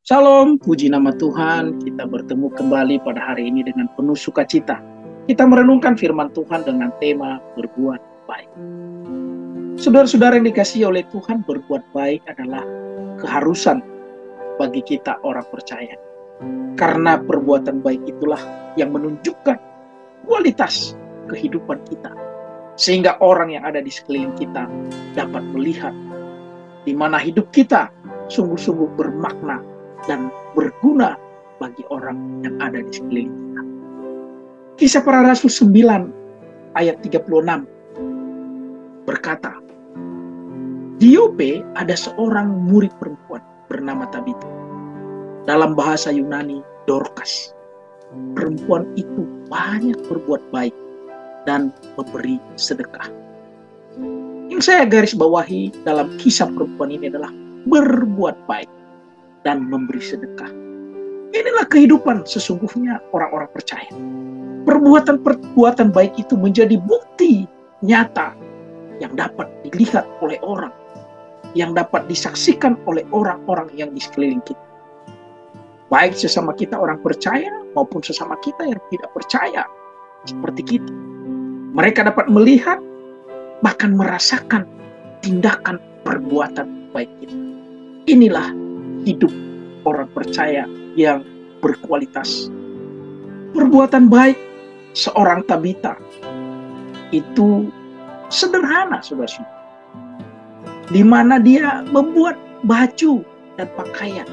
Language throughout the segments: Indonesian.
Salam, puji nama Tuhan. Kita bertemu kembali pada hari ini dengan penuh sukacita. Kita merenungkan firman Tuhan dengan tema berbuat baik. Saudara-saudara yang dikasihi oleh Tuhan, berbuat baik adalah keharusan bagi kita orang percaya. Karena perbuatan baik itulah yang menunjukkan kualitas kehidupan kita. Sehingga orang yang ada di sekeliling kita dapat melihat di mana hidup kita sungguh-sungguh bermakna dan berguna bagi orang yang ada di sekeliling kita. Kisah Para Rasul 9 ayat 36 berkata, di Yope ada seorang murid perempuan bernama Tabita. Dalam bahasa Yunani, Dorcas. Perempuan itu banyak berbuat baik dan memberi sedekah. Yang saya garis bawahi dalam kisah perempuan ini adalah berbuat baik dan memberi sedekah. Inilah kehidupan sesungguhnya orang-orang percaya. Perbuatan-perbuatan baik itu menjadi bukti nyata yang dapat dilihat oleh orang, yang dapat disaksikan oleh orang-orang yang di sekeliling kita. Baik sesama kita orang percaya maupun sesama kita yang tidak percaya seperti kita. Mereka dapat melihat bahkan merasakan tindakan perbuatan baik kita. Inilah hidup orang percaya yang berkualitas. Perbuatan baik seorang Tabita itu sederhana, saudara-saudara. Di mana dia membuat baju dan pakaian.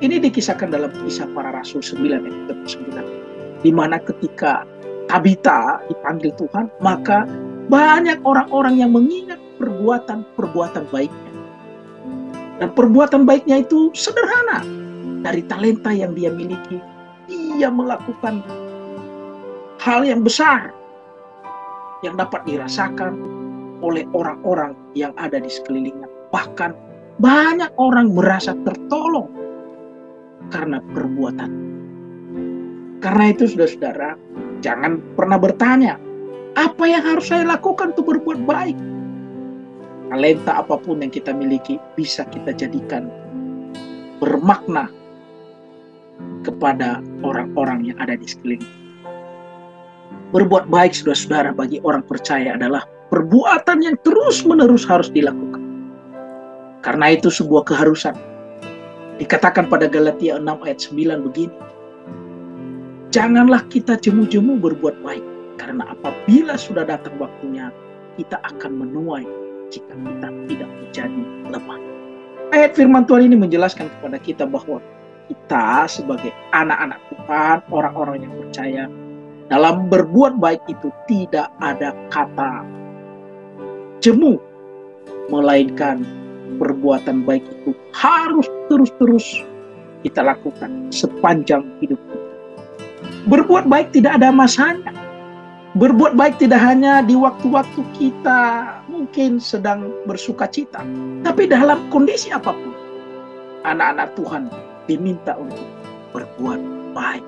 Ini dikisahkan dalam Kisah Para Rasul 9 ayat 39. Di mana ketika Tabita dipanggil Tuhan, maka banyak orang-orang yang mengingat perbuatan-perbuatan baiknya. Dan perbuatan baiknya itu sederhana. Dari talenta yang dia miliki, dia melakukan hal yang besar yang dapat dirasakan oleh orang-orang yang ada di sekelilingnya. Bahkan banyak orang merasa tertolong karena perbuatan. Karena itu saudara-saudara, jangan pernah bertanya, apa yang harus saya lakukan untuk berbuat baik? Talenta apapun yang kita miliki bisa kita jadikan bermakna kepada orang-orang yang ada di sekeliling. Berbuat baik, saudara-saudara, bagi orang percaya adalah perbuatan yang terus-menerus harus dilakukan. Karena itu sebuah keharusan. Dikatakan pada Galatia 6 ayat 9 begini. Janganlah kita jemu-jemu berbuat baik. Karena apabila sudah datang waktunya, kita akan menuai jika kita tidak menjadi lemah. Ayat firman Tuhan ini menjelaskan kepada kita bahwa kita sebagai anak-anak Tuhan, orang-orang yang percaya, dalam berbuat baik itu tidak ada kata jemu, melainkan perbuatan baik itu harus terus-terus kita lakukan sepanjang hidup kita. Berbuat baik tidak ada masanya. Berbuat baik tidak hanya di waktu-waktu kita mungkin sedang bersuka cita, tapi dalam kondisi apapun, anak-anak Tuhan diminta untuk berbuat baik.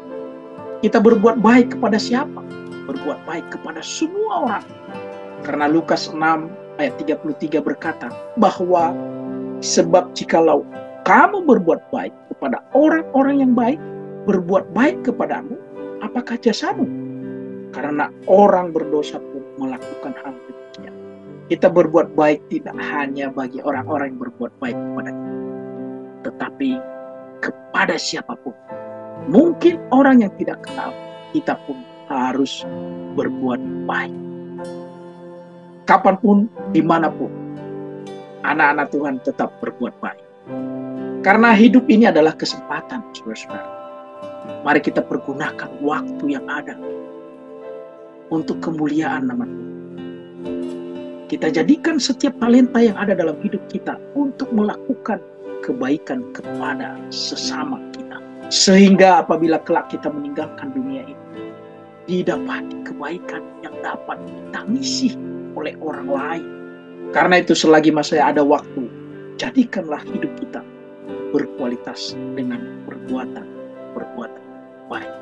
Kita berbuat baik kepada siapa? Berbuat baik kepada semua orang. Karena Lukas 6 ayat 33 berkata bahwa sebab jikalau kamu berbuat baik kepada orang-orang yang baik, berbuat baik kepadamu, apakah jasamu? Karena orang berdosa pun melakukan hal demikian. Kita berbuat baik tidak hanya bagi orang-orang yang berbuat baik kepada kita, tetapi kepada siapapun. Mungkin orang yang tidak kenal, kita pun harus berbuat baik. Kapanpun, dimanapun, anak-anak Tuhan tetap berbuat baik. Karena hidup ini adalah kesempatan, saudara-saudara. Mari kita pergunakan waktu yang ada untuk kemuliaan nama Tuhan. Kita jadikan setiap talenta yang ada dalam hidup kita untuk melakukan kebaikan kepada sesama kita. Sehingga apabila kelak kita meninggalkan dunia ini, didapati kebaikan yang dapat ditangisi oleh orang lain. Karena itu selagi masih ada waktu, jadikanlah hidup kita berkualitas dengan perbuatan baik.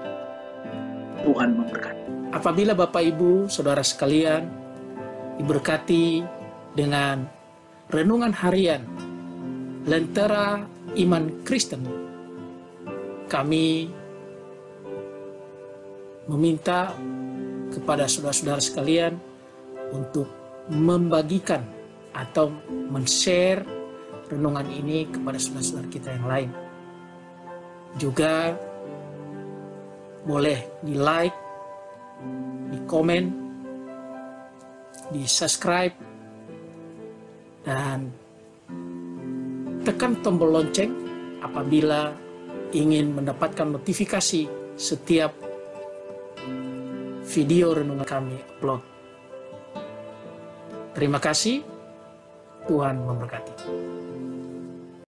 Tuhan memberkati. Apabila Bapak Ibu, Saudara sekalian, diberkati dengan renungan harian Lentera Iman Kristen kami meminta kepada saudara-saudara sekalian untuk membagikan atau men-share renungan ini kepada saudara-saudara kita yang lain. Juga boleh di-like, di-komen, di-subscribe, dan tekan tombol lonceng apabila ingin mendapatkan notifikasi setiap video renungan kami upload. Terima kasih, Tuhan memberkati.